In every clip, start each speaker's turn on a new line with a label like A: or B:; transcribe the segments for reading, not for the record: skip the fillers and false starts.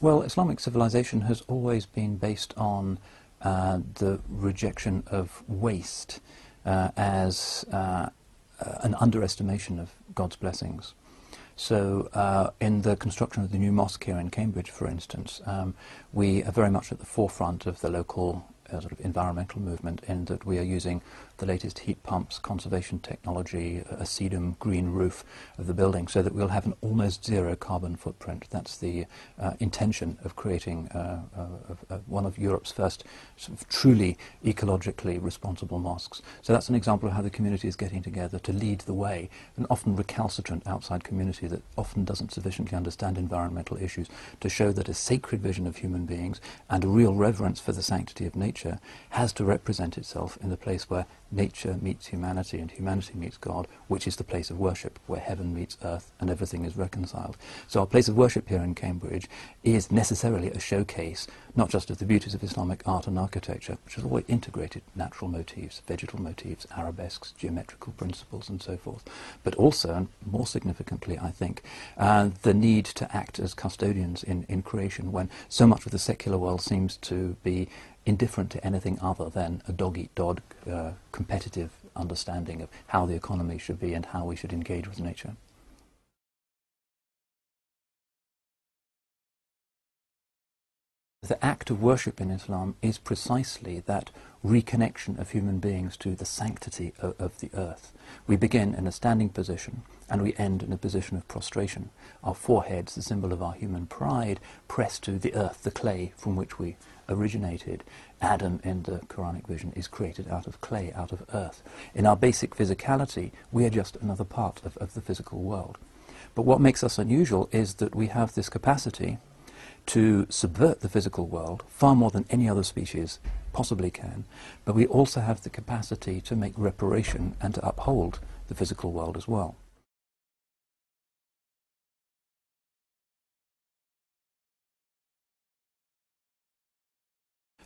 A: Well, Islamic civilization has always been based on the rejection of waste as an underestimation of God's blessings. So in the construction of the new mosque here in Cambridge, for instance, we are very much at the forefront of the local sort of environmental movement in that we are using the latest heat pumps, conservation technology, a sedum green roof of the building so that we'll have an almost zero carbon footprint. That's the intention of creating one of Europe's first sort of truly ecologically responsible mosques. So that's an example of how the community is getting together to lead the way, an often recalcitrant outside community that often doesn't sufficiently understand environmental issues, to show that a sacred vision of human beings and a real reverence for the sanctity of nature has to represent itself in the place where nature meets humanity and humanity meets God, which is the place of worship, where heaven meets earth and everything is reconciled. So our place of worship here in Cambridge is necessarily a showcase, not just of the beauties of Islamic art and architecture, which has always integrated natural motifs, vegetal motifs, arabesques, geometrical principles and so forth, but also, and more significantly I think, the need to act as custodians in creation when so much of the secular world seems to be indifferent to anything other than a dog-eat-dog competitive understanding of how the economy should be and how we should engage with nature. The act of worship in Islam is precisely that reconnection of human beings to the sanctity of the earth. We begin in a standing position and we end in a position of prostration. Our foreheads, the symbol of our human pride, press to the earth, the clay from which we originated. Adam in the Quranic vision is created out of clay, out of earth. In our basic physicality, we are just another part of the physical world. But what makes us unusual is that we have this capacity to subvert the physical world far more than any other species possibly can, but we also have the capacity to make reparation and to uphold the physical world as well.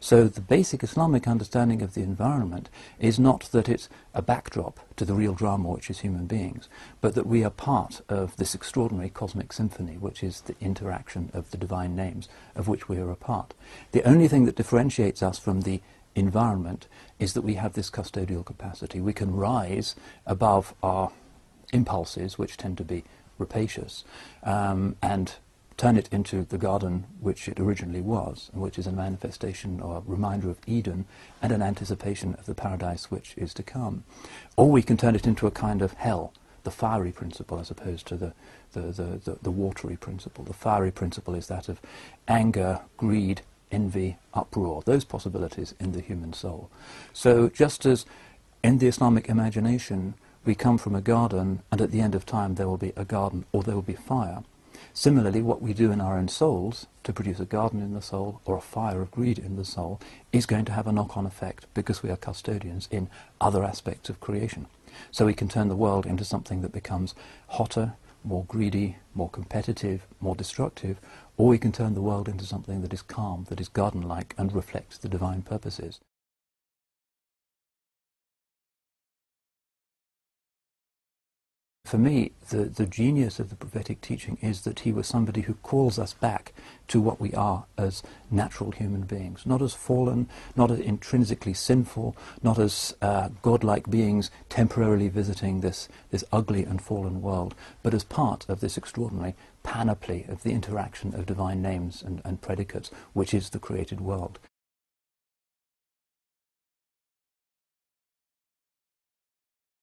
A: So the basic Islamic understanding of the environment is not that it's a backdrop to the real drama which is human beings, but that we are part of this extraordinary cosmic symphony which is the interaction of the divine names of which we are a part. The only thing that differentiates us from the environment is that we have this custodial capacity. We can rise above our impulses, which tend to be rapacious, and turn it into the garden which it originally was, and which is a manifestation or a reminder of Eden and an anticipation of the paradise which is to come. Or we can turn it into a kind of hell, the fiery principle as opposed to the watery principle. The fiery principle is that of anger, greed, envy, uproar, those possibilities in the human soul. So just as in the Islamic imagination we come from a garden and at the end of time there will be a garden or there will be fire, similarly, what we do in our own souls to produce a garden in the soul or a fire of greed in the soul is going to have a knock-on effect because we are custodians in other aspects of creation. So we can turn the world into something that becomes hotter, more greedy, more competitive, more destructive, or we can turn the world into something that is calm, that is garden-like and reflects the divine purposes. For me, the genius of the prophetic teaching is that he was somebody who calls us back to what we are as natural human beings, not as fallen, not as intrinsically sinful, not as godlike beings temporarily visiting this ugly and fallen world, but as part of this extraordinary panoply of the interaction of divine names and predicates, which is the created world.